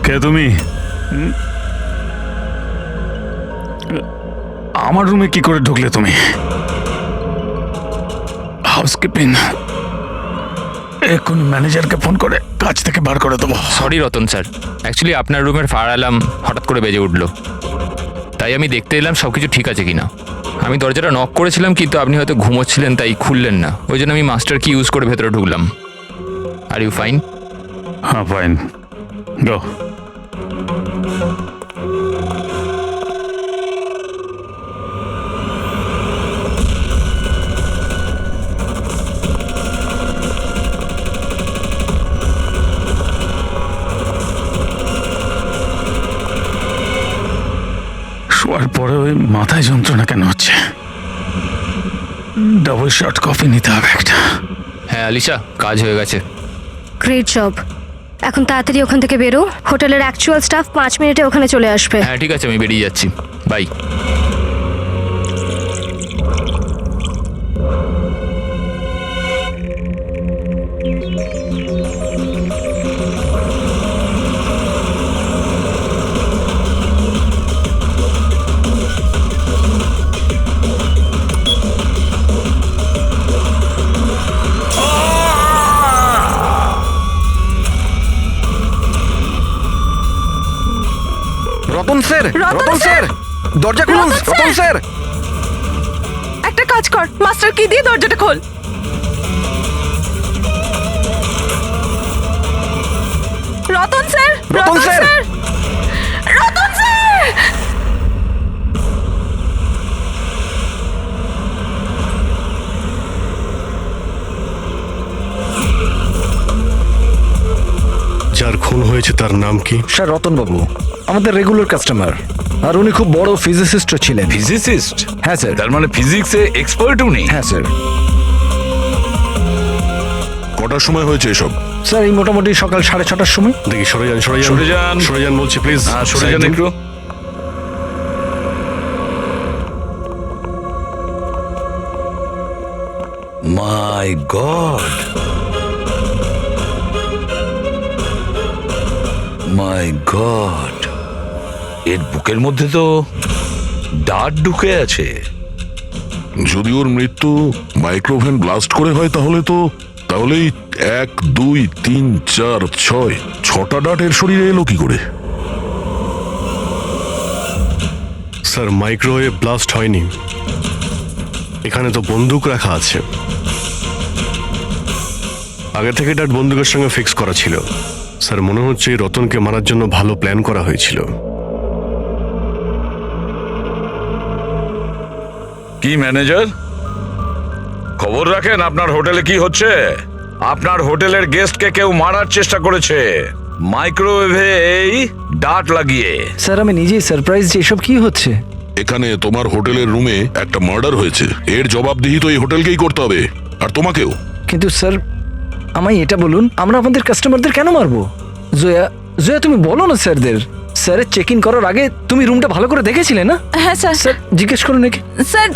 কে তুমি? আমার রুমে কি করে ঢুকলে তুমি? হাউসকিপিং, এখন ম্যানেজারকে ফোন করে কাজ থেকে বার করে দেবো। সরি রতন স্যার, অ্যাকচুয়ালি আপনার রুমের ফায়ার অ্যালার্ম হঠাৎ করে বেজে উঠল, তাই আমি দেখতে এলাম সব কিছু ঠিক আছে কিনা। আমি দরজাটা নক করেছিলাম কিন্তু আপনি হয়তো ঘুমোচ্ছিলেন তাই খুললেন না, ওই জন্য আমি মাস্টার কি ইউজ করে ভেতরে ঢুকলাম। Are you fine? হ্যাঁ, ফাইন, গো। শোয়ার পরে ওই মাথায় যন্ত্রণা কেন হচ্ছে? ডাবল শট কফি নিতে হবে একটা। হ্যাঁ আলিশা, কাজ হয়ে গেছে। Great job. এখন তাড়াতাড়ি ওখান থেকে বেরো, হোটেলের অ্যাকচুয়াল স্টাফ 5 মিনিটে ওখানে চলে আসবে। হ্যাঁ ঠিক আছে, আমি বেরিয়ে যাচ্ছি, bye. Ratan sir, Ratan sir, দরজা খুলুন। রতন স্যার, একটা কাজ কর, মাস্টার কি দিয়ে দরজাটা খোল। Ratan sir, Ratan sir. Ratan sir. যার খুন হয়েছে তার নাম কি? স্যার রতন বাবু আমাদের রেগুলার কাস্টমার, আর উনি খুব বড় ফিজিসিস্টও ছিলেন। ফিজিসিস্ট? হ্যাঁ স্যার। তার মানে ফিজিক্সে এক্সপার্ট উনি? হ্যাঁ স্যার। কটার সময় হয়েছে এসব? স্যার এই মোটামুটি সকাল 6:30টার সময়। দেখি সরে যান, সরে যান। সরে যান বলছি, প্লিজ সরে যান একটু। মাই গড, মাই গড, এর বুকের মধ্যে তো দাঁত ঢুকে আছে। যদি ওর মৃত্যু মাইক্রোভেন ব্লাস্ট করে হয় তাহলেই 1, 2, 3, 4, 6 6টা ডাট এর শরীরে এলো কি করে? স্যার মাইক্রোওয়েভ ব্লাস্ট হয়নি, এখানে তো বন্দুক রাখা আছে। আগে থেকে ডাট বন্দুকের সঙ্গে ফিক্স করা ছিল। স্যার মনে হচ্ছে এই রতনকে মারার জন্য ভালো প্ল্যান করা হয়েছিল। কি ম্যানেজার, খবর রাখেন আপনার হোটেলে কি হচ্ছে? আপনার হোটেলের গেস্টকে কেউ মারার চেষ্টা করেছে মাইক্রোওয়েভে এই ডাট লাগিয়ে। স্যার আমি নিজেই সারপ্রাইজ যে এসব কি হচ্ছে। এখানে তোমার হোটেলের রুমে একটা মার্ডার হয়েছে, এর জবাবদিহি তো এই হোটেলকেই করতে হবে, আর তোমাকেও। কিন্তু স্যার আমায় এটা বলুন, আমরা আমাদের কাস্টমারদের কেন মারবো? জয়া, জয়া তুমি বলো না স্যারদের। স্যারের চেক ইন করার আগে তুমি রুমটা ভালো করে দেখেছিলে না? হ্যাঁ স্যার। স্যার জিজ্ঞেস করুন নাকি। স্যার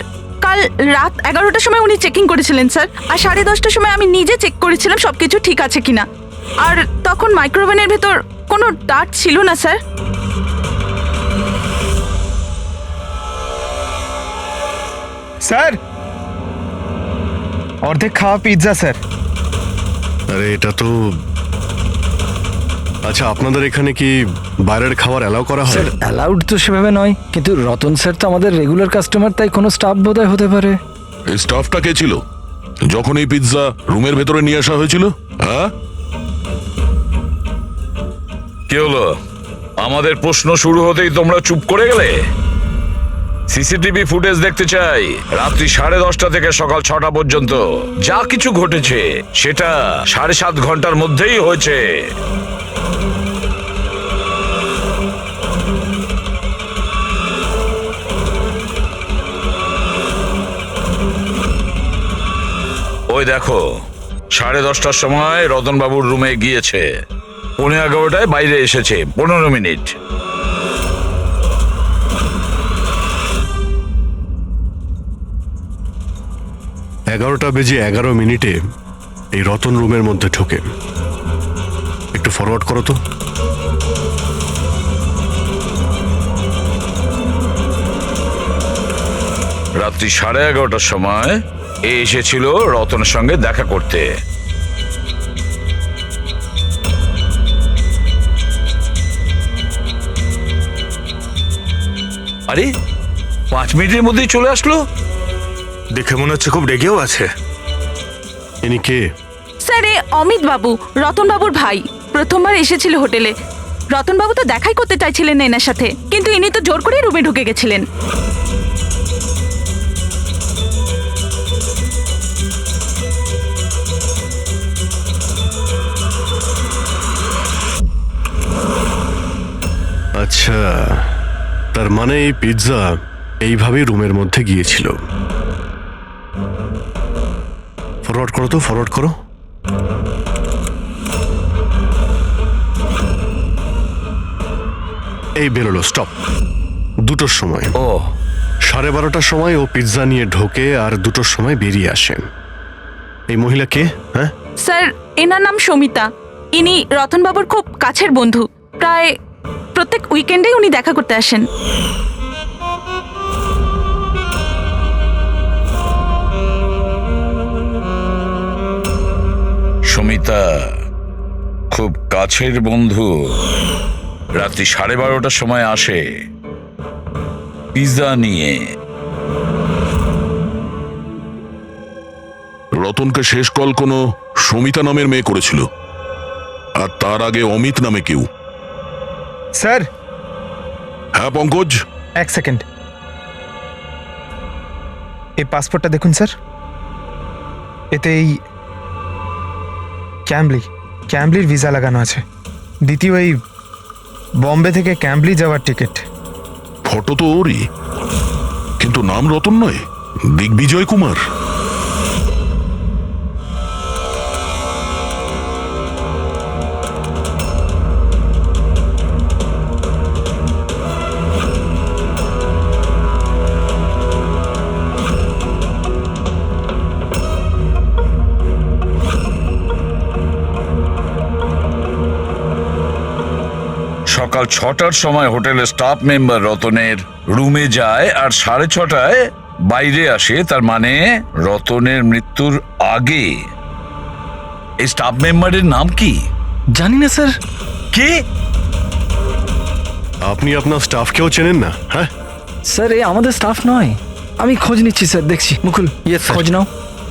কাল রাত 11টার সময় উনি চেকিং করেছিলেন স্যার, আর 10:30টার সময় আমি নিজে চেক করেছিলাম সবকিছু ঠিক আছে কিনা, আর তখন মাইক্রোওভেনের ভেতর কোনো ডাট ছিল না স্যার। স্যার অর্ধেক খাওয়া পিৎজা স্যার। আরে এটা তো, আচ্ছা আপনাদের এখানে কি বাইরের খাবার অ্যালাউ করা হয়? স্যার অ্যালাউড তো সেভাবে নয়, কিন্তু রতন স্যার তো আমাদের রেগুলার কাস্টমার, তাই কোনো স্টাফ বোধহয় হতে পারে। এই স্টাফটা কে ছিল যখন এই পিৎজা রুমের ভেতরে নিয়ে আসা হয়েছিল? হ্যাঁ, কি হলো? আমাদের প্রশ্ন শুরু হতেই তোমরা চুপ করে গেলে। সিসিটিভি ফুটেজ দেখতে চাই, রাত্রি 10:30 থেকে সকাল 6টা পর্যন্ত যা কিছু ঘটেছে সেটা 7.5 ঘন্টার মধ্যেই হয়েছে। ওই দেখো, 10:30টার সময় রতনবাবুর রুমে গিয়েছে, 11:15টায় বাইরে এসেছে, 15 মিনিট। এগারোটা বেজে 11 মিনিটে এই রতন রুমের মধ্যে ঢোকে। একটু ফরওয়ার্ড করো তো। রাত্রি 11:30টার সময় এ এসেছিল রতনের সঙ্গে দেখা করতে। আরে 5 মিনিটের মধ্যেই চলে আসলো। দেখে মনে হচ্ছে খুব রেগেও আছে। ইনি কে? স্যার এ অমিত বাবু, রতন বাবুর ভাই। প্রথমবার এসেছিল হোটেলে। রতন বাবু তো দেখাই করতে চাইছিলেন না এনার সাথে, কিন্তু ইনি তো জোর করে রুমে ঢুকে গেছিলেন। আচ্ছা, তার মানে এই পিৎজা এইভাবেই রুমের মধ্যে গিয়েছিল। ফরওয়ার্ড করো তো, ফরওয়ার্ড করো। এই বেরোলো, স্টপ। 2টোর সময়, ও 12:30টার সময় ও পিৎজা নিয়ে ঢোকে আর 2টোর সময় বেরিয়ে আসে। এই মহিলা কে? হ্যাঁ, স্যার এনার নাম সমিতা। ইনি রতন বাবুর খুব কাছের বন্ধু। প্রায় প্রত্যেক উইকেন্ডেই উনি দেখা করতে আসেন। সুমিতা খুব কাছের বন্ধু, রাত্রি 12:30টার সময় আসে পিৎজা নিয়ে। রতনকে শেষ কল কোনো সমিতা নামের মেয়ে করেছিল, আর তার আগে অমিত নামে কেউ। স্যার হ্যাঁ পঙ্কজ, 1 সেকেন্ড। এই পাসপোর্টটা দেখুন স্যার। এতে এই ক্যাম্বলির ভিসা লাগানো আছে। দ্বিতীয় এই বম্বে থেকে ক্যাম্বলি যাওয়ার টিকিট। ফটো তো ওরই, কিন্তু নাম রতন নয়, দিগ্বিজয় কুমার। সকাল 6টার সময় হোটেলের স্টাফ মেম্বার রতনের রুমে যায় আর 6:30টায় বাইরে আসে। তার মানে রতনের মৃত্যুর আগে। এই স্টাফ মেম্বারের নাম কি? জানি না স্যার। কে? আপনি আপনার স্টাফকেও চেনেন না? হ্যাঁ, স্যার এ আমাদের স্টাফ নয়। আমি খোঁজ নিচ্ছি স্যার, দেখছি। মুকুল, খোঁজ নাও।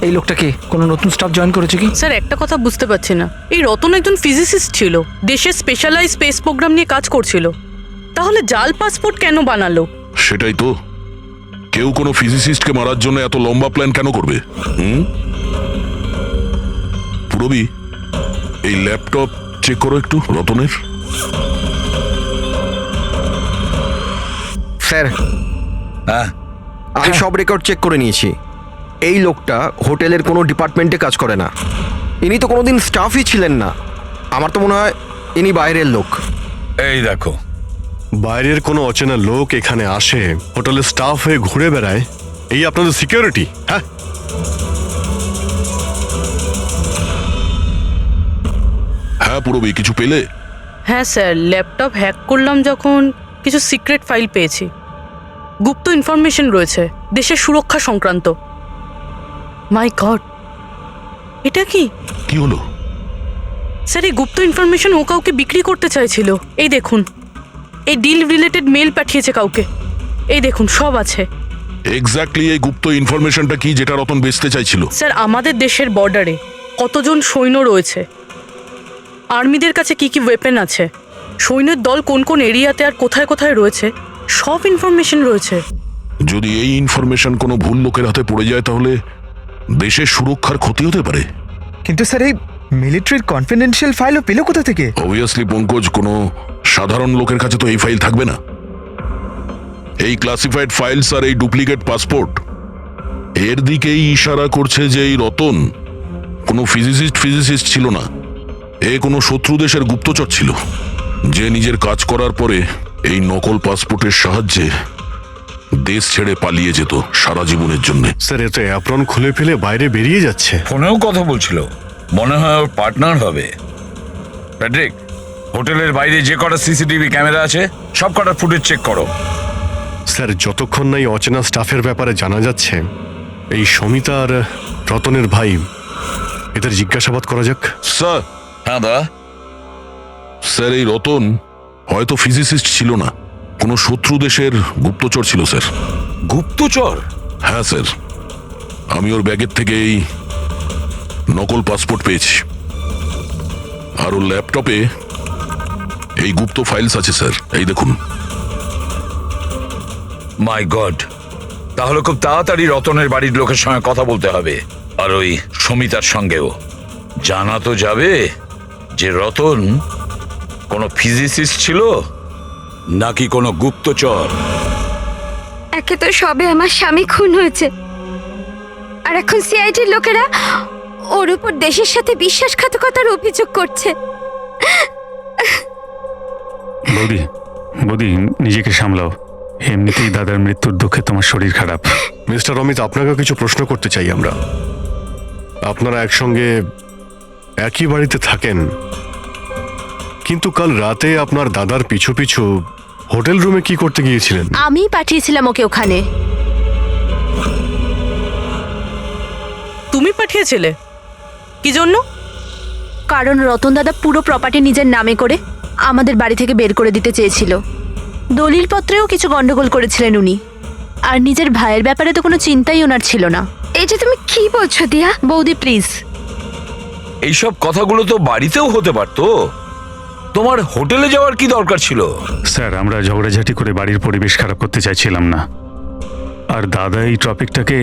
এই লোকটাকে কোনো নতুন স্টাফ জয়েন করেছে কি? স্যার একটা কথা বুঝতে পারছি না, এই রতন একজন ফিজিসিস্ট ছিল, দেশের স্পেশালাইজ স্পেস প্রোগ্রাম নিয়ে কাজ করছিল, তাহলে জাল পাসপোর্ট কেন বানালো? সেটাই তো, কেউ কোনো ফিজিসিস্টকে মারার জন্য এত লম্বা প্ল্যান কেন করবে? পুরবি, এই ল্যাপটপ চেক করো একটু রতনের। স্যার হ্যাঁ, আমি সব রেকর্ড চেক করে নিয়েছি। এই লোকটা হোটেলের কোনো ডিপার্টমেন্টে কাজ করে না। ইনি তো কোনোদিন স্টাফই ছিলেন না। আমার তো মনে হয় ইনি বাইরের লোক। এই দেখো, বাইরের কোনো অচেনা লোক এখানে আসে, হোটেলের স্টাফ হয়ে ঘুরে বেড়ায়, এই আপনাদের সিকিউরিটি? হ্যাঁ, হ্যাঁ পুরবি, কিছু পেলে? হ্যাঁ স্যার, ল্যাপটপ হ্যাক করলাম যখন কিছু সিক্রেট ফাইল পেয়েছি। গুপ্ত ইনফরমেশন রয়েছে দেশের সুরক্ষা সংক্রান্ত। মাই গড, এটা কি? কি হলো? স্যার এই গুপ্ত ইনফরমেশন ও কাউকে বিক্রি করতে চাইছিল। এই দেখুন, এই ডিল রিলেটেড মেল পাঠিয়েছে কাউকে। এই দেখুন, সব আছে। এক্স্যাক্টলি এই গুপ্ত ইনফরমেশনটা কি যেটা রতন বেচতে চাইছিল? স্যার আমাদের দেশের বর্ডারে কতজন সৈন্য রয়েছে, আর্মিদের কাছে কি কি ওয়েপেন আছে, সৈন্যের দল কোন কোন এরিয়াতে আর কোথায় কোথায় রয়েছে, সব ইনফরমেশন রয়েছে। যদি এই ইনফরমেশন কোনো ভুল লোকের হাতে পড়ে যায় তাহলে দেশের সুরক্ষার ক্ষতি হতে পারে। কিন্তু স্যার এই মিলিটারির কনফিডেন্সিয়াল ফাইলও পেল কোথা থেকে? অবভিয়াসলি পঙ্কজ, কোনো সাধারণ লোকের কাছে তো এই ফাইল থাকবে না। এই ক্লাসিফাইড ফাইলস আর এই ডুপ্লিকেট পাসপোর্ট এর দিকেই ইশারা করছে যে এই রতন কোনো ফিজিসিস্ট ছিল না। এ কোনো শত্রু দেশের গুপ্তচর ছিল, যে নিজের কাজ করার পরে এই নকল পাসপোর্টের সাহায্যে দেশ ছেড়ে পালিয়ে যেত সারা জীবনের জন্য। স্যার এতে অ্যাপ্রন খুলে ফেলে বাইরে বেরিয়ে যাচ্ছে। ফোনেও কথা বলছিল, মনে হয় ওর পার্টনার হবে। প্যাট্রিক, হোটেলের বাইরে যে কটা সিসিটিভি ক্যামেরা আছে সব কটার ফুটেজ চেক করো। স্যার যতক্ষণ না এই অচেনা স্টাফের ব্যাপারে জানা যাচ্ছে, এই সমিতা আর রতনের ভাই এদের জিজ্ঞাসাবাদ করা যাক। স্যার, হ্যাঁ দা, স্যার এই রতন হয়তো ফিজিসিস্ট ছিল না, কোনো শত্রু দেশের গুপ্তচর ছিল স্যার। গুপ্তচর? হ্যাঁ স্যার, আমি ওর ব্যাগের থেকে এই নকল পাসপোর্ট পেয়েছি, আর ওর ল্যাপটপে এই গুপ্ত ফাইলস আছে স্যার, এই দেখুন। মাই গড, তাহলে খুব তাড়াতাড়ি রতনের বাড়ির লোকের সঙ্গে কথা বলতে হবে, আর ওই সমিতার সঙ্গেও। জানা তো যাবে যে রতন কোনো ফিজিসিস্ট ছিল নাকি কোনো গুপ্তচর। একে তো সবে আমার স্বামী খুন হয়েছে, আর এখন সিআইডির লোকেরা ওর উপর দেশের সাথে বিশ্বাসঘাতকতার অভিযোগ করছে। বৌদি, বৌদি নিজেকে সামলাও, এমনিতেই দাদার মৃত্যুর দুঃখে তোমার শরীর খারাপ। মিস্টার অমিত, আপনাকেও কিছু প্রশ্ন করতে চাই আমরা। আপনারা একসঙ্গে একই বাড়িতে থাকেন, কিন্তু কাল রাতে আপনার দাদার পিছু পিছু হোটেল রুমে কি করতে গিয়েছিলেন? আমি পাঠিয়েছিলাম ওকে ওখানে। তুমি পাঠিয়েছিলে? কি জন্য? কারণ রতন দাদা পুরো প্রপার্টি নিজের নামে করে আমাদের বাড়ি থেকে বের করে দিতে চেয়েছিল। দলিলপত্রেও কিছু গন্ডগোল করেছিলেন উনি, আর নিজের ভাইয়ের ব্যাপারে তো কোনো চিন্তাই ওনার ছিল না। এই যে তুমি কি বলছো দিয়া? বৌদি প্লিজ। এইসব কথাগুলো তো বাড়িতেও হতে পারতো, তোমার হোটেলে যাওয়ার কি দরকার ছিল? স্যার, আমরা ঝগড়াঝাটি করে বাড়ির পরিবেশ খারাপ করতে চাইছিলাম না, আর দাদা এই টপিকটাকে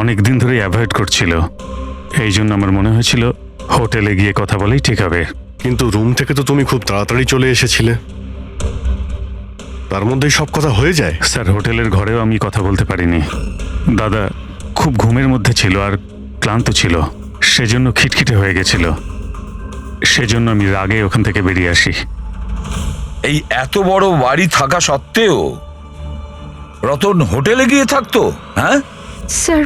অনেক দিন ধরে অ্যাভয়েড করছিল। এই জন্য আমার মনে হয়েছিল হোটেলে গিয়ে কথা বলেই ঠিক হবে। কিন্তু রুম থেকে তো তুমি খুব তাড়াতাড়ি চলে এসেছিলে, তার মধ্যেই সব কথা হয়ে যায়। স্যার, হোটেলের ঘরেও আমি কথা বলতে পারিনি। দাদা খুব ঘুমের মধ্যে ছিল আর ক্লান্ত ছিল, সেজন্য খিটখিটে হয়ে গেছিল। সেজন্য আমি রাগে ওখান থেকে বেরিয়ে আসি। এই এত বড় বাড়ি থাকা সত্ত্বেও রতন হোটেলে গিয়ে থাকতো? হ্যাঁ স্যার,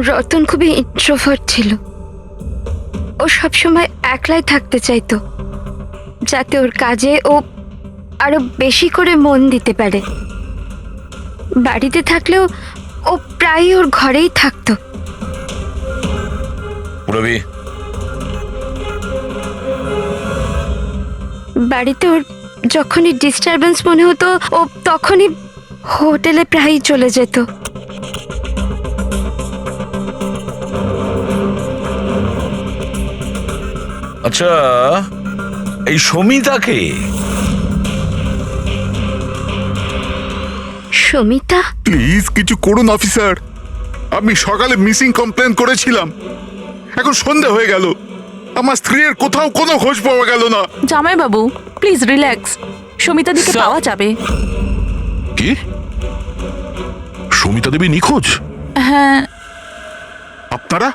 রতন খুবই ইন্ট্রোভার্ট ছিল। ও সবসময় একলাই থাকতে চাইতো, যাতে ওর কাজে ও আরো বেশি করে মন দিতে পারে। বাড়িতে থাকলেও ও প্রায়ই ওর ঘরেই থাকতো। রবি, বাড়িতে ওর যখনই ডিস্টারবেন্স মনে হতো ও তখনই হোটেলে প্রায়ই চলে যেত। আচ্ছা এই সমিতাকে? সমিতা? প্লিজ কিছু করুন অফিসার, আমি সকালে মিসিং কমপ্লেন করেছিলাম, এখন সন্ধে হয়ে গেল, আমার স্ত্রীর কোথাও কোনো খোঁজ পাওয়া গেল না। জামাই বাবু প্লিজ রিল্যাক্স, সমিতা দিকে পাওয়া যাবে। কি? সমিতা দেবী নিখোঁজ? হ্যাঁ। আপনারা?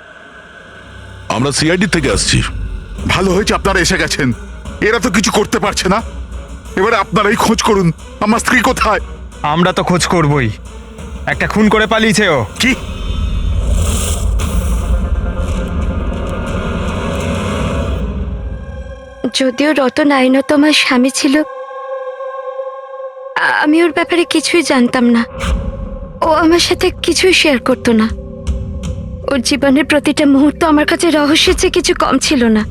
আমরা সিআইডি থেকে আসছি। ভালো হয়েছে আপনারা এসে গেছেন, এরা তো কিছু করতে পারছে না, এবারে আপনারাই খোঁজ করুন, আমার স্ত্রী কোথায়? আমরা তো খোঁজ করবই, একটা খুন করে পালিয়েছে ও। কি? যদিও রতন আইনত আমার স্বামী ছিল, আমি ওর ব্যাপারে কিছুই জানতাম না। ও আমার সাথে কিছুই শেয়ার করতো না। ওর জীবনের প্রতিটা মুহূর্ত আমার কাছে রহস্যের চেয়ে কিছু কম ছিল না।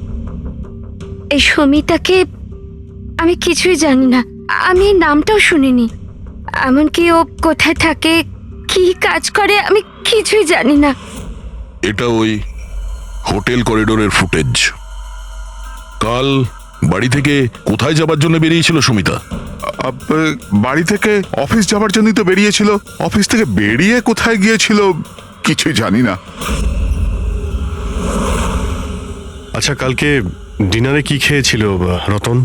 এই সমিতাকে আমি কিছুই জানি না, আমি এই নামটাও শুনিনি। এমনকি ও কোথায় থাকে, কি কাজ করে, আমি কিছুই জানি না। এটা ওই হোটেল করিডোরের ফুটেজ। কাল বাড়ি থেকে কোথায় যাবার জন্য বেরিয়েছিল সমিতা? বাড়ি থেকে অফিস যাবার জন্যই তো বেরিয়েছিল, অফিস থেকে বেরিয়ে কোথায় গিয়েছিল কিছুই জানি না। আচ্ছা, কালকে ডিনারে কি খেয়েছিল রতন?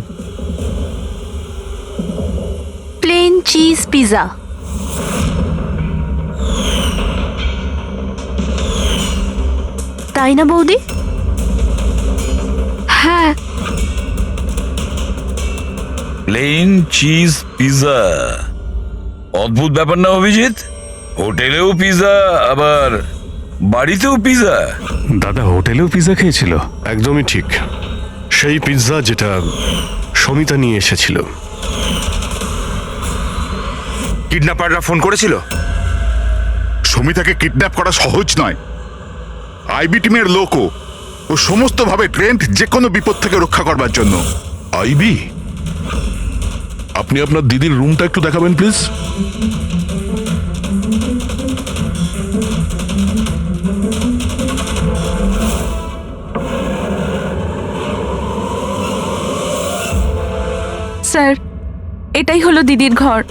Plane cheese pizza. তাই না বৌদি? হ্যাঁ। প্লেন চিজ পিজা, অদ্ভুত ব্যাপার না অভিজিৎ? হোটেলেও পিজা আবার বাড়িতেও পিজা। দাদা হোটেলেও পিজা খেয়েছিল? একদমই ঠিক, সেই পিৎজা যেটা সমিতা নিয়ে এসেছিল। কিডন্যাপাররা ফোন করেছিল? সমিতাকে কিডন্যাপ করা সহজ নয়। আইবি টিমের লোকও ও সমস্তভাবে ট্রেন্ড যে কোনো বিপদ থেকে রক্ষা করবার জন্য। আইবি, আপনি আপনার দিদির রুমটা একটু দেখাবেন প্লিজ। স্যার, এটাই হলো দিদির ঘর।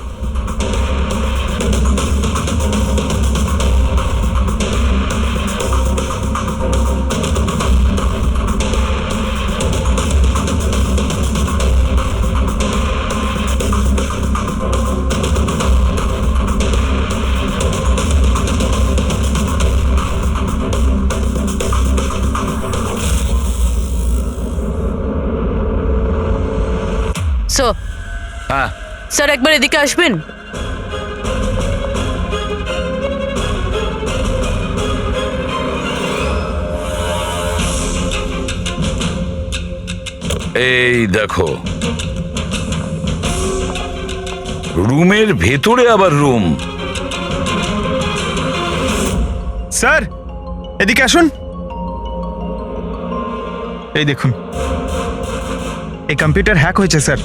স্যার, হ্যাঁ, স্যার একবার এদিকে আসবেন। এই দেখো, রুমের ভেতরে আবার রুম। স্যার এদিকে আসুন। এই দেখুন, এই কম্পিউটার হ্যাক হয়েছে স্যার।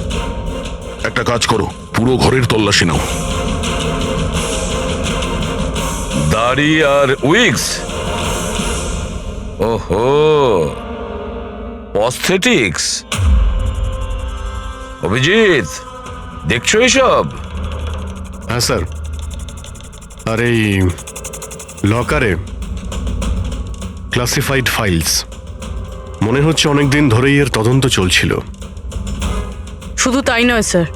একটা কাজ করো, পুরো ঘরের তল্লাশি নাও। দাড়ি আর উইগস, ওহো, প্রস্থেটিক্স। অভিজিৎ, দেখছো এসব? হ্যাঁ স্যার। আর এই লকারে ক্লাসিফাইড ফাইলস, মনে হচ্ছে অনেকদিন ধরেই এর তদন্ত চলছিল। শুধু তাই নয় স্যার,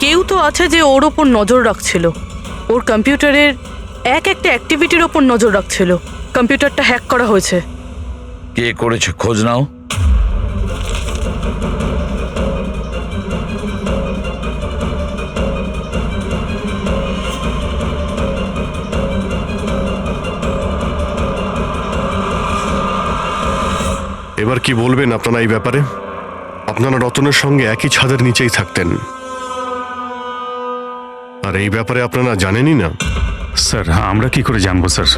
কেউ তো আছে যে ওর ওপর নজর রাখছিল, ওর কম্পিউটারের একটা অ্যাক্টিভিটির ওপর নজর রাখছিল। কম্পিউটারটা হ্যাক করা হয়েছে। কে করেছে খোঁজ নাও। এবার কি বলবেন আপনারা এই ব্যাপারে? আপনারা রতনের সঙ্গে একই ছাদের নিচেই থাকতেন, আর এই ব্যাপারে আপনারা জানেনই না। স্যার, আমরা কি করে জানবো স্যার?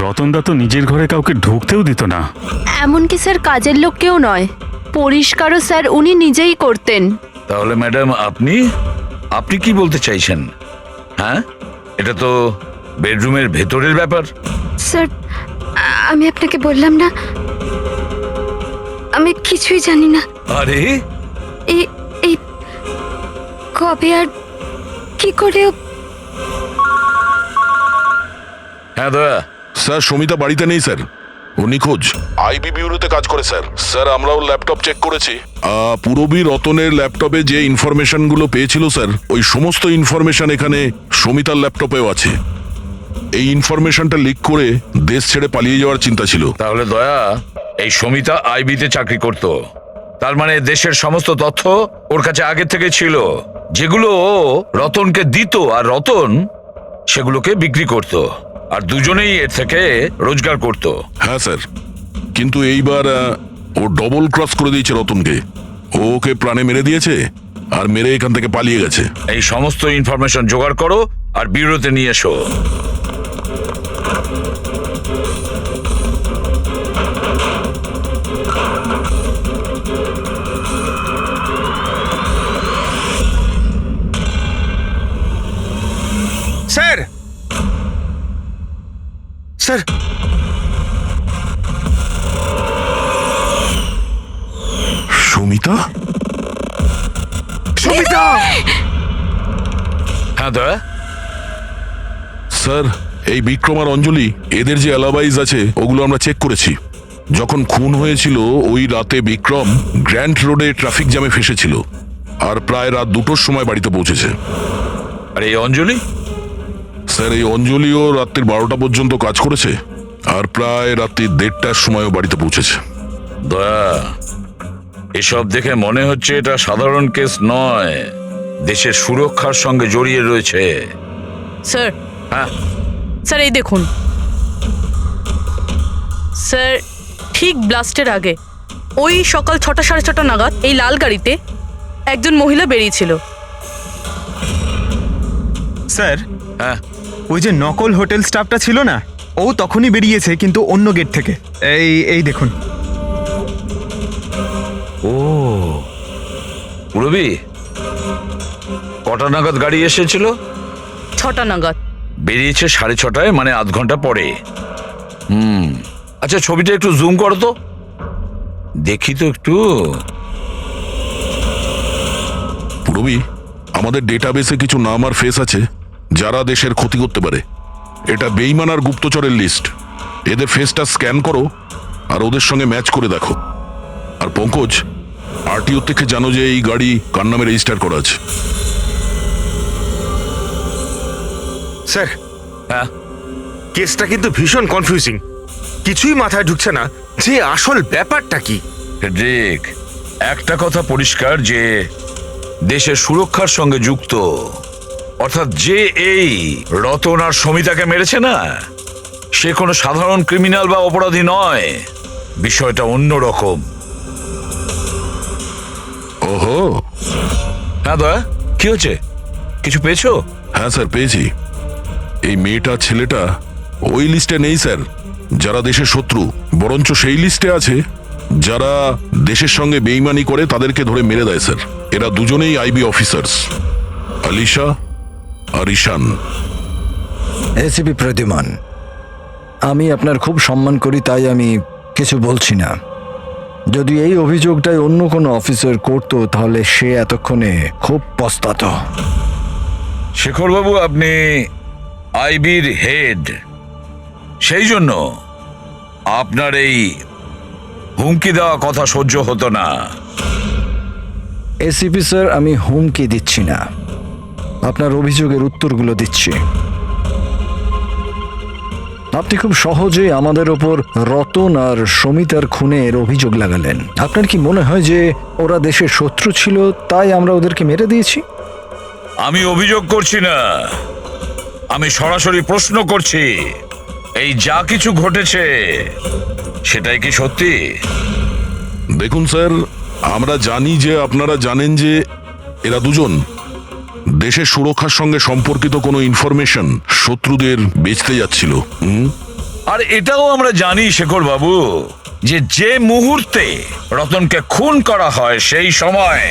রতনদা তো নিজের ঘরে কাউকে ঢুকতেও দিত না। এমনকি স্যার কাজের লোক কেউ নয়, পরিষ্কারও স্যার উনি নিজেই করতেন। তাহলে ম্যাডাম, আপনি কি বলতে চাইছেন? হ্যাঁ, এটা তো বেডরুমের ভেতরের ব্যাপার। স্যার, আমি আপনাকে বললাম না, আমি কিছুই জানি না। আরে, এই এই কবে আর কি করে হ্যাঁ দয়া। স্যার, সমিতা বাড়িতে নেই স্যার, ও নিখোঁজ। আইবি বিউরোতে কাজ করে স্যার। স্যার, আমরাও ল্যাপটপ চেক করেছি। পুরবী রতনের ল্যাপটপে যে ইনফরমেশনগুলো পেয়েছিল স্যার, ওই সমস্ত ইনফরমেশন এখানে সমিতার ল্যাপটপেও আছে। এই ইনফরমেশনটা লিক করে দেশ ছেড়ে পালিয়ে যাওয়ার চিন্তা ছিল। তাহলে দয়া, এই সমিতা আইবিতে চাকরি করত, তার মানে দেশের সমস্ত তথ্য ওর কাছে আগে থেকে ছিল, যেগুলো ও রতনকে দিত, আর রতন সেগুলোকে বিক্রি করত, আর দুজনেই এর থেকে রোজগার করত। হ্যাঁ স্যার, কিন্তু এইবার ও ডবল ক্রস করে দিয়েছে রতনকে। ও ওকে প্রাণে মেরে দিয়েছে আর মেরে এখান থেকে পালিয়ে গেছে। এই সমস্ত ইনফরমেশন জোগাড় করো আর ব্যুরোতে নিয়ে এসো। Sir, sir, Samita? সমিতা! হ্যাঁ দয়া। স্যার, এই বিক্রম আর অঞ্জলি, এদের যে অ্যালাবাইজ আছে ওগুলো আমরা চেক করেছি। যখন খুন হয়েছিল ওই রাতে বিক্রম গ্র্যান্ড রোডে ট্রাফিক জ্যামে ফেসেছিল, আর প্রায় রাত 2টোর সময় বাড়িতে পৌঁছেছে। আর এই অঞ্জলি? স্যার, এই অঞ্জলিও রাত্রির 12টা পর্যন্ত কাজ করেছে, আর প্রায় রাত্রি 1:30টার সময়ও বাড়িতে পৌঁছেছে। দয়া, এসব দেখে মনে হচ্ছে এটা সাধারণ কেস নয়, দেশের সুরক্ষার সঙ্গে জড়িয়ে রয়েছে। স্যার, হ্যাঁ স্যার এই দেখুন স্যার, ঠিক ব্লাস্টের আগে ওই সকাল 6টা সাড়ে 6টা নাগাদ এই লাল গাড়িতে একজন মহিলা বেরিয়েছিল। স্যার হ্যাঁ ওই যে নকল হোটেল স্টাফটা ছিল না, ও তখনই বেরিয়েছে কিন্তু অন্য গেট থেকে। এই দেখুন। ও পুরবি, কটা নাগাদ গাড়ি এসেছিল? 6টা নাগাদ। বেরিয়েছে 6:30, মানে আধ ঘন্টা পরে। আচ্ছা ছবিটা একটু জুম করো তো, দেখি তো একটু। পুরবি, আমাদের ডেটাবেসে কিছু নাম আর ফেস আছে যারা দেশের ক্ষতি করতে পারে। এটা বেইমান আর গুপ্তচরের লিস্ট। এদের ফেসটা স্ক্যান করো আর ওদের সঙ্গে ম্যাচ করে দেখো। আর পঙ্কজ, আরটিও থেকে জানো যে এই গাড়ি কার নামে রেজিস্টার করা আছে। স্যার, হ্যাঁ কেসটা কিন্তু ভীষণ কনফিউজিং। কিছুই মাথায় ঢুকছে না যে আসল ব্যাপারটা কি। ফেডরিক, একটা কথা পরিষ্কার যে দেশের সুরক্ষার সঙ্গে যুক্ত, অর্থাৎ যে এই রতন আর সমিতাকে মেরেছে না, সে কোনো সাধারণ ক্রিমিনাল বা অপরাধী নয়। বিষয়টা অন্যরকম। ওহো, হ্যাঁ দয়া, কি হচ্ছে? কিছু পেয়েছো? হ্যাঁ স্যার, পেয়েছি। এই মেয়েটা ছেলেটা ওই লিস্টে নেই স্যার যারা দেশের শত্রু, বরঞ্চ সেই লিস্টে আছে যারা দেশের সঙ্গে বেইমানি করে তাদেরকে ধরে মেরে দেয় স্যার। এরা দুজনেই আইবি অফিসার্স, আলিশা আর ঈশান। এসিপি প্রদ্যুমান, আমি আপনার খুব সম্মান করি, তাই আমি কিছু বলছি না। যদি এই অভিযোগটাই অন্য কোনো অফিসার করতো তাহলে সে এতক্ষণে খুব পস্তাতো। শেখরবাবু, আপনি আইবির হেড, সেই জন্য আপনার এই হুমকি দেওয়া কথা সহ্য হতো না। এসিপি স্যার, আমি হুমকি দিচ্ছি না, আপনার অভিযোগের উত্তরগুলো দিচ্ছি। আপনি খুব সহজে আমাদের ওপর রতন আর সমিতার খুনের অভিযোগ লাগালেন। আপনার কি মনে হয় যে ওরা দেশের শত্রু ছিল তাই আমরা ওদেরকে মেরে দিয়েছি? আমি অভিযোগ করছি না, আমি সরাসরি প্রশ্ন করছি। এই যা কিছু ঘটেছে সেটাই কি সত্যি? দেখুন স্যার, আমরা জানি যে আপনারা জানেন যে এরা দুজন দেশের সুরক্ষার সঙ্গে সম্পর্কিত কোনো ইনফরমেশন শত্রুদের বেচতে যাচ্ছিল। আর এটাও আমরা জানি শেখর বাবু যে যে মুহূর্তে রতনকে খুন করা হয় সেই সময়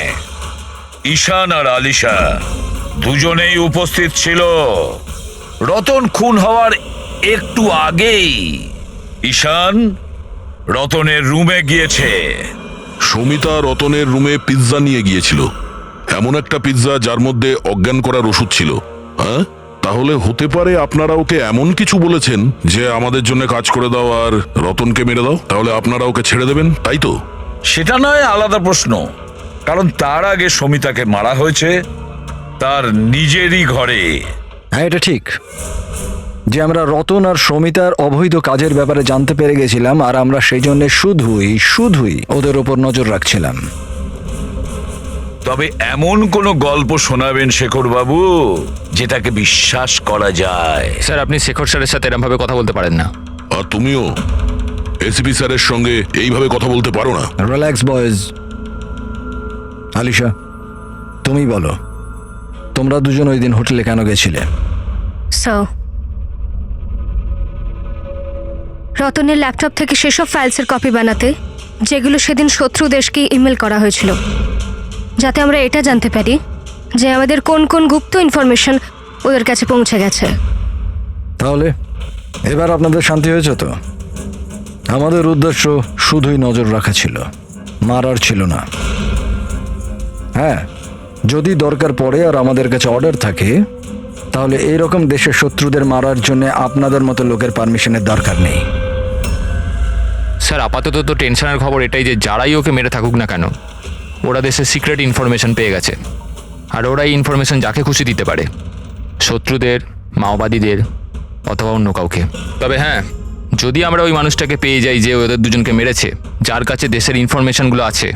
ঈশান আর আলিশা দুজনেই উপস্থিত ছিল। রতন খুন হওয়ার একটু আগেই ঈশান রতনের রুমে গিয়েছে। সমিতা রতনের রুমে পিৎজা নিয়ে গিয়েছিল, এমন একটা পিৎজা যার মধ্যে অজ্ঞান করার ওষুধ ছিল। হ্যাঁ, তাহলে হতে পারে আপনারা ওকে এমন কিছু বলেছেন যে আমাদের জন্য কাজ করে দাও আর রতনকে মেরে দাও, তাহলে আপনারা ওকে ছেড়ে দেবেন, তাই তো? সেটা নয় আলাদা প্রশ্ন, কারণ তার আগে সমিতাকে মারা হয়েছে তার নিজেরই ঘরে। হ্যাঁ, এটা ঠিক যে আমরা রতন আর সমিতার অবৈধ কাজের ব্যাপারে জানতে পেরে গেছিলাম, আর আমরা সেই জন্য শুধুই ওদের ওপর নজর রাখছিলাম। তবে এমন কোন গল্প শোনাবেন শেখর বাবু যেটাকে বিশ্বাস করা যায়? স্যার, আপনি শেখর স্যারের সাথে এরকম ভাবে কথা বলতে পারেন না। আর তুমিও এসিপি স্যারের সঙ্গে এইভাবে কথা বলতে পারো না। Relax boys. আলিশা, তুমি বলো, তোমরা দুজন ওই দিন হোটেলে কেন গেছিলে? রতনের ল্যাপটপ থেকে সেসব ফাইলসের কপি বানাতে যেগুলো সেদিন শত্রু দেশকে ইমেল করা হয়েছিল, যাতে আমরা এটা জানতে পারি যে আমাদের কোন কোন গুপ্ত ইনফরমেশন ওদের কাছে পৌঁছে গেছে। তাহলে এবার আপনাদের শান্তি হয়েছে তো? আমাদের উদ্দেশ্য শুধুই নজর রাখা ছিল, মারার ছিল না। হ্যাঁ, যদি দরকার পড়ে আর আমাদের কাছে অর্ডার থাকে, তাহলে এইরকম দেশের শত্রুদের মারার জন্য আপনাদের মতো লোকের পারমিশনের দরকার নেই। স্যার, আপাতত তো টেনশনের খবর এটাই যে যারাই ওকে মেরে থাকুক না কেন, ওরা দেশের সিক্রেট ইনফরমেশন পেয়ে গেছে, আর ওরা এই ইনফরমেশন যাকে খুশি দিতে পারে, শত্রুদের, মাওবাদীদের অথবা অন্য কাউকে। তবে হ্যাঁ, যদি আমরা ওই মানুষটাকে পেয়ে যাই যে ওদের দুজনকে মেরেছে, যার কাছে দেশের ইনফরমেশনগুলো আছে,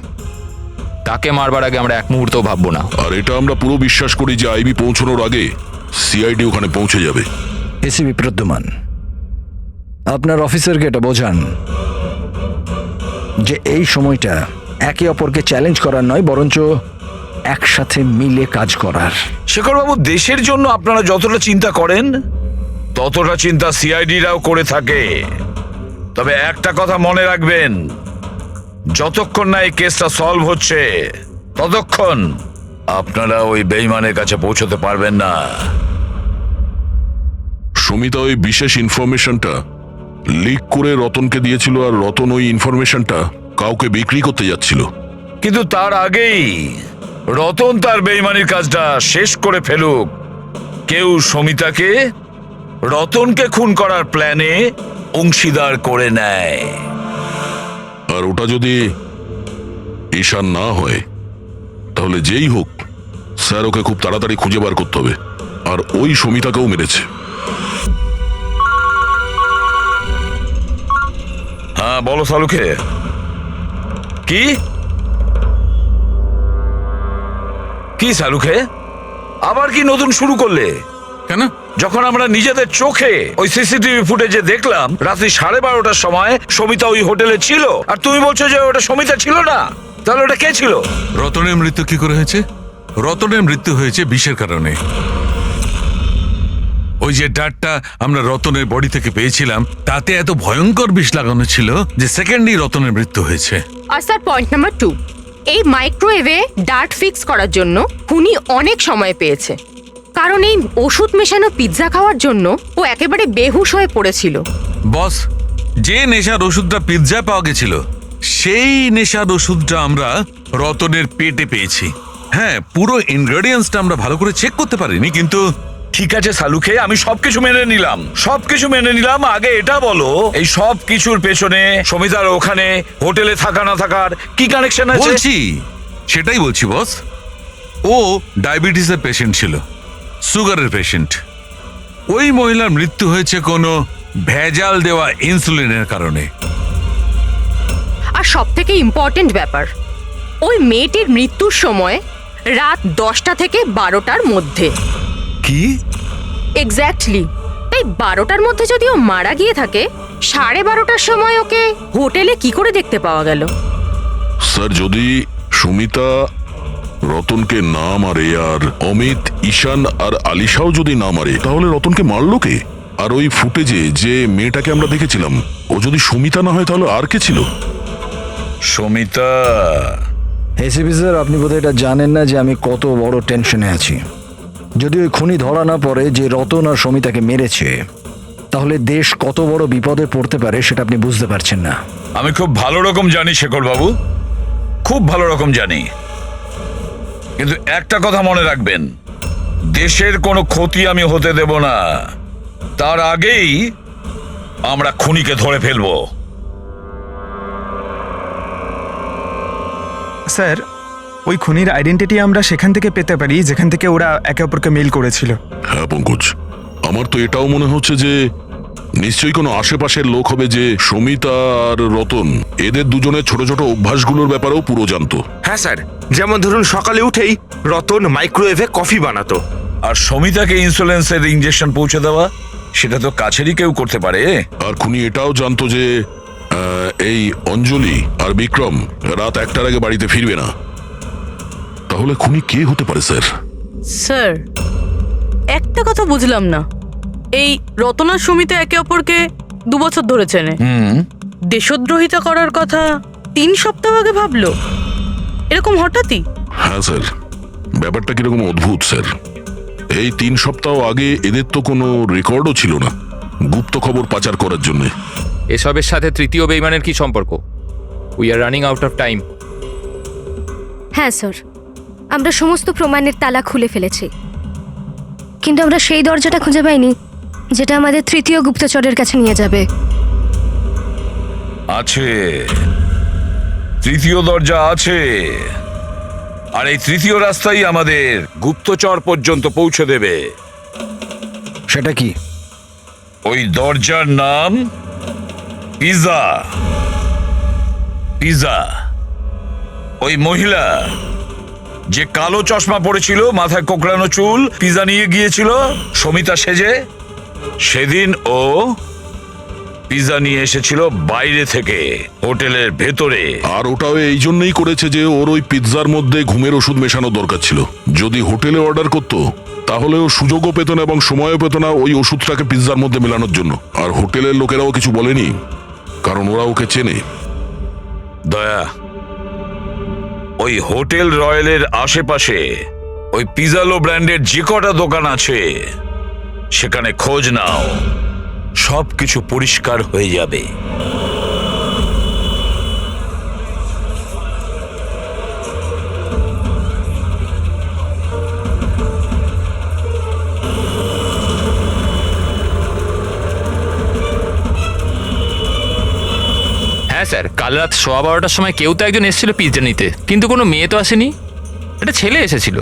তাকে মারবার আগে আমরা এক মুহূর্তও ভাববো না। আর এটা আমরা পুরো বিশ্বাস করি যে আইবি পৌঁছানোর আগে সিআইডি ওখানে পৌঁছে যাবে। এসিপি প্রদ্যুমান, আপনার অফিসারকে এটা বোঝান যে এই সময়টা একে অপরকে চ্যালেঞ্জ করার নয়, বরঞ্চ একসাথে মিলে কাজ করার। শেখরবাবু, দেশের জন্য আপনারা যতটা চিন্তা করেন ততটা চিন্তা সিআইডিরাও করে থাকে। তবে একটা কথা মনে রাখবেন, যতক্ষণ না এই কেসটা সলভ হচ্ছে ততক্ষণ আপনারা ওই বেঈমানের কাছে পৌঁছতে পারবেন না। সুমিতা ওই বিশেষ ইনফরমেশনটা লিক করে রতনকে দিয়েছিল, আর রতন ওই ইনফরমেশনটা কাউকে বিক্রি করতে যাচ্ছিল। কিন্তু তার আগেই রতন তার বেঈমানির কাজটা শেষ করে ফেলুক, কেউ সমিতাকে রতনকে খুন করার প্ল্যানে অংশীদার করে নেয়। আর ওটা যদি ঈশান না হয় তাহলে যেই হোক স্যার ওকে খুব তাড়াতাড়ি খুঁজে বার করতে হবে। আর ওই সমিতাকেও মেরেছে। হ্যাঁ বলো সালুকে। কি কি সালুকে, আবার কি নতুন শুরু করলে? কেন? যখন আমরা নিজেদের চোখে ওই সিসিটিভি ফুটেজে দেখলাম রাত্রি 12:30টার সময় সমিতা ওই হোটেলে ছিল, আর তুমি বলছো যে ওটা সমিতা ছিল না, তাহলে ওটা কে ছিল? রতনের মৃত্যু কি করে হয়েছে? রতনের মৃত্যু হয়েছে বিষের কারণে। ওই যে ডাটটা আমরা রতনের বডি থেকে পেয়েছিলাম তাতে এত ভয়ঙ্কর বিষ লাগানো ছিল যে সেকেন্ডেই রতনের মৃত্যু হয়েছে। আর স্যার পয়েন্ট নাম্বার 2, এই মাইক্রোওয়েভে ডার্ট ফিক্স করার জন্য খুনি অনেক সময় পেয়েছে, কারণ এই ওষুধ মেশানো পিৎজা খাওয়ার জন্য ও একেবারে বেহুশ হয়ে পড়েছিল। বস, যে নেশার ওষুধটা পিৎজা পাওয়া গেছিল সেই নেশার ওষুধটা আমরা রতনের পেটে পেয়েছি। হ্যাঁ, পুরো ইনগ্রেডিয়েন্টসটা আমরা ভালো করে চেক করতে পারিনি, কিন্তু ঠিক আছে সালুকে, আমি সবকিছু মেনে নিলাম। আগে এটা বলো, এই সব কিছুর পেছনে সমিতার ওখানে হোটেলে থাকা না থাকার কি কানেকশন আছে? বলছি, সেটাই বলছি বস। ও ডায়াবেটিসের পেশেন্ট ছিল, সুগারের পেশেন্ট। ওই মহিলার মৃত্যু হয়েছে কোনো ভেজাল দেওয়া ইনসুলিনের কারণে। আর সব থেকে ইম্পর্টেন্ট ব্যাপার, ওই মেয়েটির মৃত্যুর সময় রাত 10টা থেকে 12টার মধ্যে। কি? এক্স্যাক্টলি। এই 12টার মধ্যে যদি ও মারা গিয়ে থাকে, 12:30টার সময় ওকে হোটেলে কি করে দেখতে পাওয়া গেল? স্যার, যদি সুমিতা রতনকে না মারে আর অমিত, ঈশান আর আলিশাও যদি না মারে, তাহলে রতনকে মারলো কে? আর ওই ফুটেজে যে মেয়েটাকে আমরা দেখেছিলাম, ও যদি সুমিতা না হয় তাহলে আর কে ছিল? সমিতা। এসিপি স্যার, আপনি বোধহয় এটা জানেন না যে আমি কত বড় টেনশনে আছি। যদি ওই খুনি ধরা না পড়ে যে রতন আর সমিতাকে মেরেছে, তাহলে দেশ কত বড় বিপদে পড়তে পারে সেটা আপনি বুঝতে পারছেন না। আমি খুব ভালো রকম জানি শেখর বাবু, খুব ভালো রকম জানি, কিন্তু একটা কথা মনে রাখবেন, দেশের কোনো ক্ষতি আমি হতে দেব না। তার আগেই আমরা খুনিকে ধরে ফেলবো। স্যার, ওই খুনির আইডেন্টিটি আমরা সেখান থেকে পেতে পারি যেখান থেকে ওরা একে অপরকে মেইল করেছিল। হ্যাঁ পঙ্কজ, আমার তো এটাও মনে হচ্ছে যে নিশ্চয়ই কোনো আশেপাশের লোক হবে যে সমিতা আর রতন এদের দুজনের ছোট ছোট অভ্যাসগুলোর ব্যাপারেও পুরো জানতো। হ্যাঁ স্যার, যেমন ধরুন সকালে উঠেই রতন মাইক্রোওয়েভে কফি বানাতো। আর সমিতাকে ইনসুলেন্সের ইঞ্জেকশন পৌঁছে দেওয়া, সেটা তো কাছেরই কেউ করতে পারে। আর খুনি এটাও জানতো যে এই অঞ্জলি আর বিক্রম রাত 1টার আগে বাড়িতে ফিরবে না। তাহলে খুনি কে হতে পারে স্যার? স্যার, একটা কথা বুঝলাম না, এই রতনা সুমিতা একে অপরকে 2 বছর ধরে চেনে, দেশদ্রোহিতা করার কথা 3 সপ্তাহ আগে ভাবলো, এরকম হঠাৎই? হ্যাঁ স্যার, ব্যাপারটা কিরকম অদ্ভুত স্যার। এই 3 সপ্তাহ আগে এদের তো কোনো রেকর্ডও ছিল না গুপ্ত খবর পাচার করার জন্য। এসবের সাথে তৃতীয় বেঈমানের কি সম্পর্ক? We are running out of time. হ্যাঁ স্যার, আমরা সমস্ত প্রমাণের তালা খুলে ফেলেছি, কিন্তু আমরা সেই দরজাটা খুঁজে পাইনি যেটা আমাদের তৃতীয় গুপ্তচরের কাছে নিয়ে যাবে। আছে, তৃতীয় দরজা আছে, আর এই তৃতীয় রাস্তাই আমাদের গুপ্তচর পর্যন্ত পৌঁছে দেবে। সেটা কি? ওই দরজার নাম পিজা। পিজা। ওই মহিলা যে কালো চশমা পড়েছিল, মাথায় কোকড়ানো চুল, পিজা নিয়ে গিয়েছিল সমিতা সেজে, সেদিন ও পিৎজা নিয়ে এসেছিল বাইরে থেকে হোটেলের ভেতরে। আর ওটাও এই জন্যই করেছে যে ওর ওই পিৎজার মধ্যে ঘুমের ওষুধ মেশানো দরকার ছিল। যদি হোটেলে অর্ডার করতো তাহলে ও সুযোগও পেত না এবং সময়ও পেত না ওই ওষুধটাকে পিৎজার মধ্যে মেলানোর জন্য। আর হোটেলের লোকেরাও কিছু বলেনি, কারণ ওরা ওকে চেনে। দয়া, ওই হোটেল রয়্যালের আশেপাশে ওই পিজালো ব্র্যান্ডের যে কটা দোকান আছে সেখানে খোঁজ নাও, সবকিছু পরিষ্কার হয়ে যাবে। হ্যাঁ স্যার, কাল রাত 12:15টার সময় কেউ তো একজন এসেছিল পিৎজা নিতে, কিন্তু কোনো মেয়ে তো আসেনি, একটা ছেলে এসেছিল।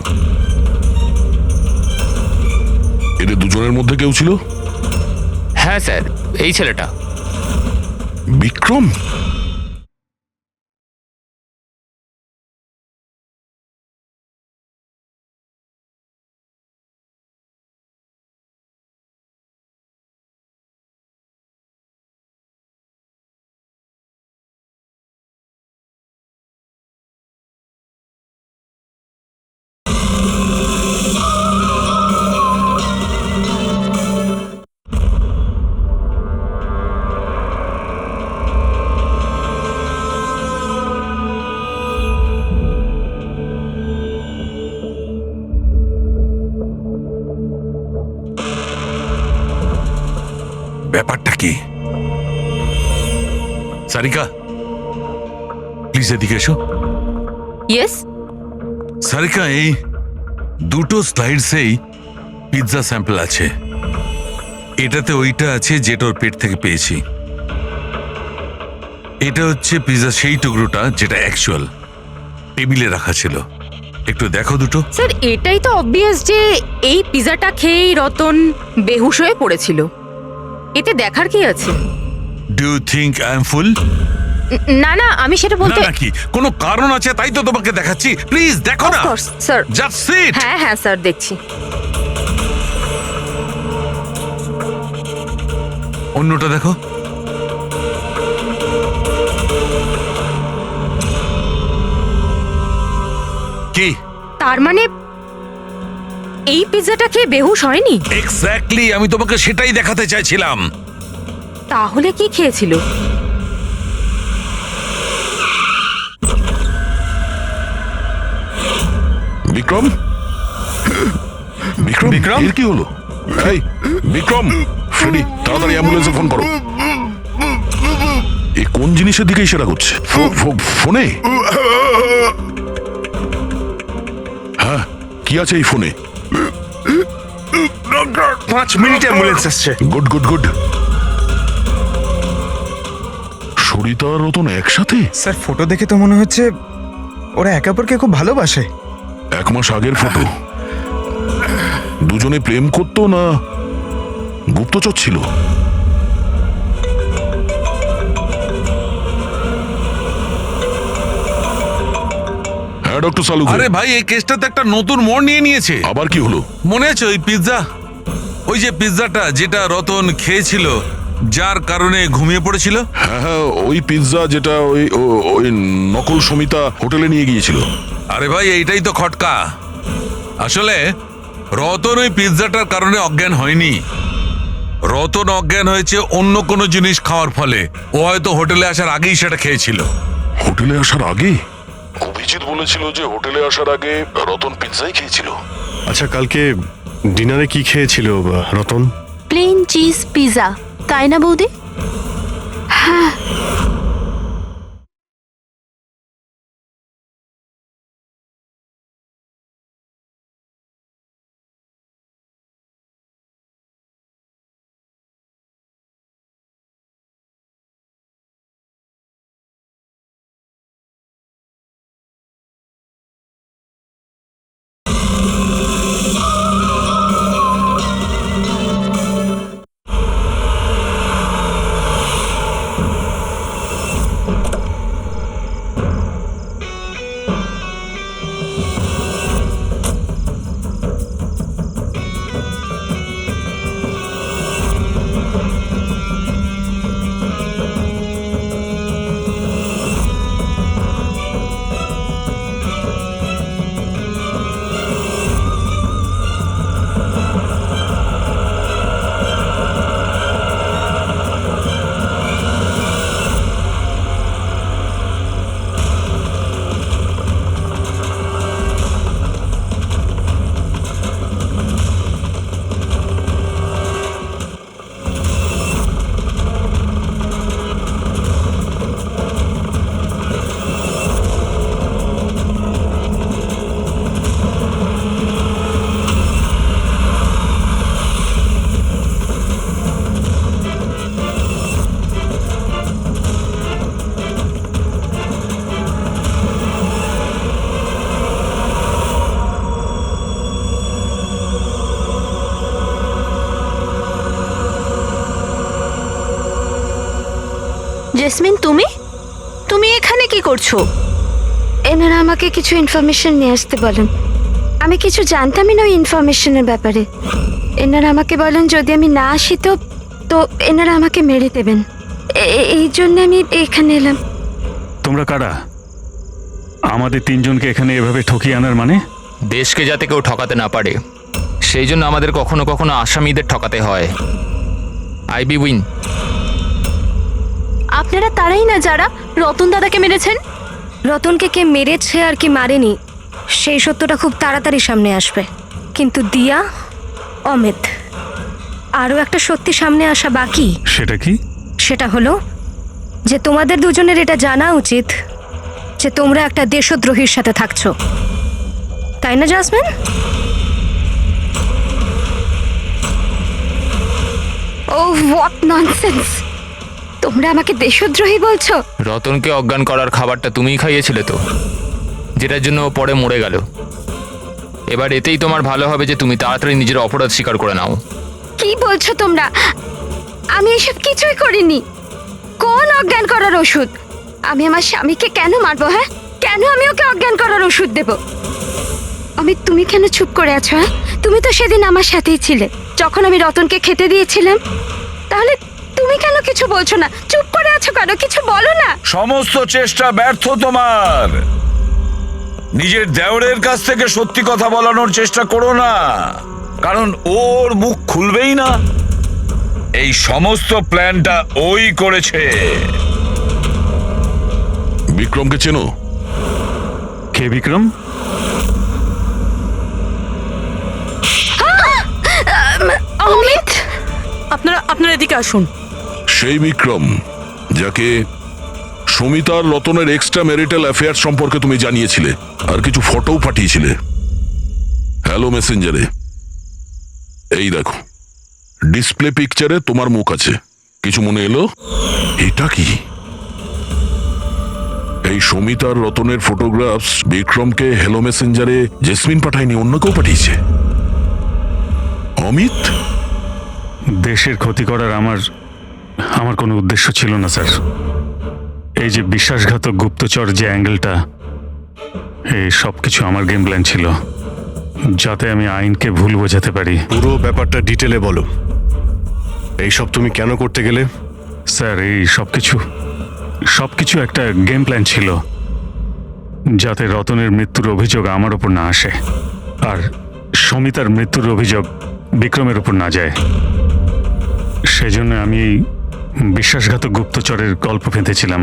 এদের দুজনের মধ্যে কেউ ছিল? হ্যাঁ স্যার, এই ছেলেটা। বিক্রম? ব্যাপারটা কি? সারিকা, প্লিজ এদিকে এসো। ইয়েস। সারিকা, এই দুটো স্লাইডসেই পিৎজা স্যাম্পল আছে। এটাতে ওইটা আছে যেটা ওর পেট থেকে পেয়েছি। এটা হচ্ছে পিৎজা সেই টুকরোটা যেটা অ্যাকচুয়াল টেবিলে রাখা ছিল। একটু দেখো দুটো। স্যার, এটাই তো অবভিয়াস যে এই পিৎজাটা খেয়েই রতন বেহুশ হয়ে পড়েছিল। এতে দেখার কি আছে? Do you think I am fool? না না, আমি সেটা না বলতে। নাকি কোনো কারণ আছে তাই তো তোমাকে দেখাচ্ছি। প্লিজ দেখো না। স্যার। Just sit. হ্যাঁ হ্যাঁ স্যার, দেখছি। অন্যটা দেখো। কি? তার মানে এই পিৎজাটা খেয়ে বেহুশ হয়নি? এক্স্যাক্টলি, আমি তোমাকে সেটাই দেখাতে চাইছিলাম। তাহলে কি খেয়েছিল? বিক্রম? বিক্রম? বিক্রম? এর কি হলো? এই বিক্রম, ফ্রেডি, তাড়াতাড়ি অ্যাম্বুলেন্সে ফোন করো। এ কোন জিনিসের দিকে ইশারা করছে? ফোনে? হ্যাঁ, কি আছে এই ফোনে? 5 মিনিটে অ্যাম্বুলেন্স আসছে। Good good good. সরিতা আর রতন একসাথে? স্যার, ফটো দেখে তো মনে হচ্ছে ওরা একে অপরকে খুব ভালোবাসে। 1 মাস আগের ফটো। দুজনে প্রেম করতো না গুপ্তচর ছিল? হ্যাঁ ডক্টর সালুকে। আরে ভাই, এই কেসটা তো একটা নতুন মোড় নিয়ে নিয়েছে। আবার কি হলো? মনে আছে ওই পিৎজা, ওই যে পিৎজাটা যেটা রতন খেয়েছিল যার কারণে ঘুমিয়ে পড়েছিল? হ্যাঁ হ্যাঁ, ওই পিৎজা যেটা ওই নকল সমিতা হোটেলে নিয়ে গিয়েছিল। আরে ভাই, এইটাই তো খটকা। আসলে রতন ওই পিৎজাটার কারণে অজ্ঞান হয়নি। রতন অজ্ঞান হয়েছে অন্য কোনো জিনিস খাওয়ার ফলে। ও হয়তো হোটেলে আসার আগেই সেটা খেয়েছিল। হোটেলে আসার আগে? অভিজিৎ বলেছিল যে হোটেলে আসার আগে রতন পিৎজাই খেয়েছিল। আচ্ছা, কালকে ডিনারে কি খেয়েছিল রতন? প্লেন চিজ পিৎজা, তাই না বৌদি? হ্যাঁ। জেসমিন, তুমি এখানে কি করছো? এনারা আমাকে কিছু ইনফরমেশন নিয়ে আসতে বলেন। আমি কিছু জানতামই না ওই ইনফরমেশনের ব্যাপারে। এনারা আমাকে বলেন যদি আমি না আসি তো এনারা আমাকে মেরে দেবেন। এই জন্য আমি এখানে এলাম। তোমরা কারা? আমাদের তিনজনকে এখানে এভাবে ঠকিয়ে আনার মানে? দেশকে যাতে কেউ ঠকাতে না পারে সেই জন্য আমাদের কখনো কখনো আসামিদের ঠকাতে হয়। IB win. আপনারা তারাই না যারা রতন দাদাকে মেরেছেন? রতনকে কে মেরেছে আর কি মারেনি সেই সত্যটা খুব তাড়াতাড়ি সামনে আসবে। কিন্তু দিয়া, অমিত, আরও একটা সত্যি সামনে আসা বাকি। সেটা কি? সেটা হলো যে তোমাদের দুজনের এটা জানা উচিত যে তোমরা একটা দেশদ্রোহীর সাথে থাকছো, তাই না জাসমিন? O what nonsense! তোমরা আমাকে দেশদ্রোহী বলছো? রতনকে অজ্ঞান করার খাবারটা তুমিই খাইয়েছিলে তো, যেটার জন্য ও পরে মরে গেল। এবার এতেই তোমার ভালো হবে যে তুমি তাড়াতাড়ি নিজের অপরাধ স্বীকার করে নাও। কি বলছো তোমরা? আমি এসব কিছুই করিনি। কোন অজ্ঞান করার ওষুধ? আমি আমার স্বামীকে কেন মারবো? হ্যাঁ, কেন আমি ওকে অজ্ঞান করার ওষুধ দেব? তুমি কেন চুপ করে আছো? হ্যাঁ, তুমি তো সেদিন আমার সাথেই ছিলে যখন আমি রতনকে খেতে দিয়েছিলাম। তাহলে তুমি কেন কিছু বলছো না? চুপ করে আছো কেন? কিছু বলো না। সমস্ত চেষ্টা ব্যর্থ তোমার। নিজের দেওরের কাছ থেকে সত্যি কথা বলানোর চেষ্টা করো না, কারণ ওর মুখ খুলবেই না। এই সমস্ত প্ল্যানটা ওই করেছে। বিক্রমকে চেনো? কে বিক্রম? অমিত, আপনারা এদিকে আসুন। সেই বিক্রম যাকে সমিতার রতনের এক্সট্রা ম্যারিটাল অ্যাফেয়ার সম্পর্কে তুমি জানিয়েছিলে আর কিছু ফটোও পাঠিয়েছিলে হ্যালো মেসেঞ্জারে। এই দেখো, ডিসপ্লে পিকচারে তোমার মুখ আছে। কিছু মনে এলো? এটা কি? এই সমিতার রতনের ফটোগ্রাফস বিক্রমকে হ্যালো মেসেঞ্জারে জেসমিন পাঠায়নি, অন্য কেউ পাঠিয়েছে। অমিত? দেশের ক্ষতি করার আমার কোনো উদ্দেশ্য ছিল না স্যার। এই যে বিশ্বাসঘাতক গুপ্তচর যে অ্যাঙ্গেলটা, এই সব কিছু আমার গেম প্ল্যান ছিল, যাতে আমি আইনকে ভুল বোঝাতে পারি। পুরো ব্যাপারটা ডিটেলে বলো। এইসব তুমি কেন করতে গেলে? স্যার, এই সব কিছু একটা গেম প্ল্যান ছিল, যাতে রতনের মৃত্যুর অভিযোগ আমার ওপর না আসে আর সমিতার মৃত্যুর অভিযোগ বিক্রমের ওপর না যায়। সেজন্য আমি এই বিশ্বাসঘাতক গুপ্তচরের গল্প পেতেছিলাম।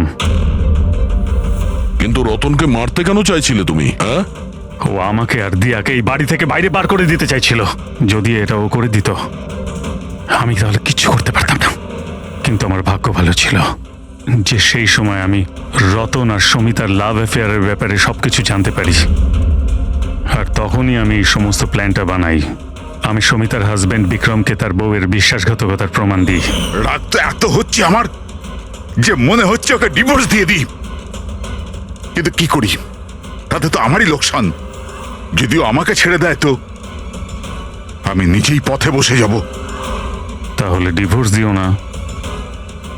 কিন্তু রতনকে মারতে কেন চাইছিলে তুমি? হ্যাঁ, ও আমাকে আর দিয়াকে এই বাড়ি থেকে বাইরে বার করে দিতে চাইছিল। যদি এটা ও করে দিত আমি তাহলে কিচ্ছু করতে পারতাম না। কিন্তু আমার ভাগ্য ভালো ছিল যে সেই সময় আমি রতন আর সমিতার লাভ অ্যাফেয়ারের ব্যাপারে সবকিছু জানতে পারি। আর তখনই আমি এই সমস্ত প্ল্যানটা বানাই। আমি সমিতার হাজবেন্ড বিক্রমকে তার বউয়ের বিশ্বাসঘাতকতার প্রমাণ দিই। রাগ তো এত হচ্ছে আমার যে মনে হচ্ছে ওকে ডিভোর্স দিয়ে দিই। কিন্তু কি করি, তাতে তো আমারই লোকসান। যদিও আমাকে ছেড়ে দেয় তো আমি নিজেই পথে বসে যাব। তাহলে ডিভোর্স দিও না,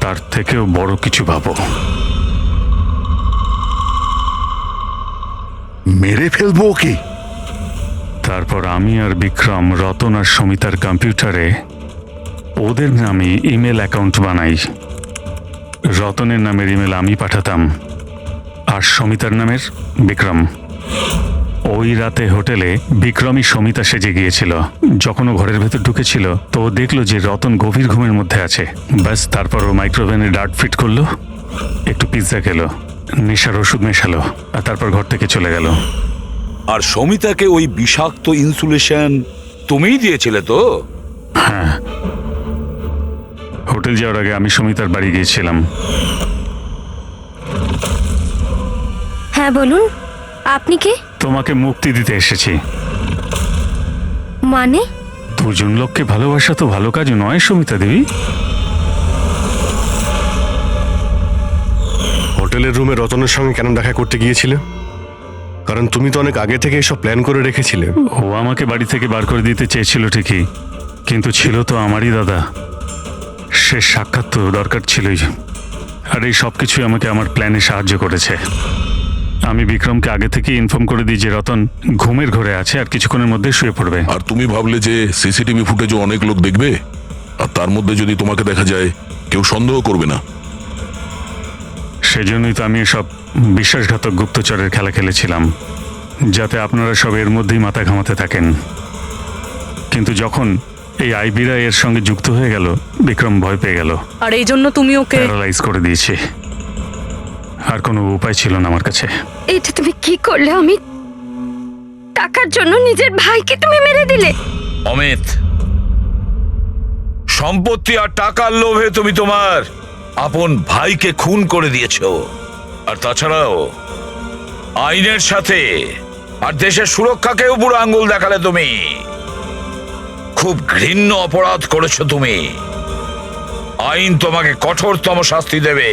তার থেকেও বড় কিছু ভাবো। মেরে ফেলবো ওকে। তারপর আমি আর বিক্রম রতন আর সমিতার কম্পিউটারে ওদের নামে ইমেল অ্যাকাউন্ট বানাই। রতনের নামের ইমেল আমি পাঠাতাম আর সমিতার নামের বিক্রম। ওই রাতে হোটেলে বিক্রমই সমিতা সেজে গিয়েছিল। যখন ও ঘরের ভেতর ঢুকেছিল তো ও দেখলো যে রতন গভীর ঘুমের মধ্যে আছে। ব্যাস, তারপর ও মাইক্রোওভেনে ডার্ট ফিট করলো, একটু পিৎজা খেলো, নেশার ওষুধ মেশালো আর তারপর ঘর থেকে চলে গেল। আর সমিতাকে ওই বিষাক্ত ইনসুলেশন তুমিই দিয়েছিলে তো? হ্যাঁ, হোটেল যাওয়ার আগে আমি সমিতার বাড়ি গিয়েছিলাম। হ্যাঁ বলুন, আপনি কে? তোমাকে মুক্তি দিতে এসেছি। মানে? দুজন লোককে ভালোবাসা তো ভালো কাজ নয় সমিতা দেবী। হোটেলের রুমে রতনের সঙ্গে কেন দেখা করতে গিয়েছিলে? কারণ তুমি তো অনেক আগে থেকে এসব প্ল্যান করে রেখেছিলে। ও আমাকে বাড়ি থেকে বার করে দিতে চেয়েছিল ঠিকই, কিন্তু ছিল তো আমারই দাদা। সে সাক্ষাৎ তো দরকার ছিলই। আর এই সব কিছুই আমাকে আমার প্ল্যানে সাহায্য করেছে। আমি বিক্রমকে আগে থেকে ইনফর্ম করে দিই যে রতন ঘুমের ঘরে আছে আর কিছুক্ষণের মধ্যে শুয়ে পড়বে। আর তুমি ভাবলে যে সিসিটিভি ফুটেজও অনেক লোক দেখবে, আর তার মধ্যে যদি তোমাকে দেখা যায় কেউ সন্দেহ করবে না। সেজন্যই তো আমি সব বিশ্বাসঘাতক গুপ্তচরের খেলা খেলেছিলাম, যাতে আপনারা সব এর মধ্যেই মাথা ঘামাতে থাকেন। কিন্তু যখন এই আইবিরা এর সঙ্গে যুক্ত হয়ে গেল, বিক্রম ভয় পেয়ে গেল, আর এই জন্য তুমি ওকে প্যারালাইজ করে দিয়েছি। আর কোনো উপায় ছিল না আমার কাছে। এটা তুমি কি করলে? আমি টাকার জন্য নিজের ভাইকে তুমি মেরে দিলে। অমিত, সম্পত্তি আর টাকার লোভে তুমি তোমার আপন ভাইকে খুন করে দিয়েছো। আর তাছাড়াও আইনের সাথে আর দেশের সুরক্ষাকেও বুড়ো আঙ্গুল দেখালে তুমি। খুব ঘৃণ্য অপরাধ করেছো তুমি। আইন তোমাকে কঠোরতম শাস্তি দেবে।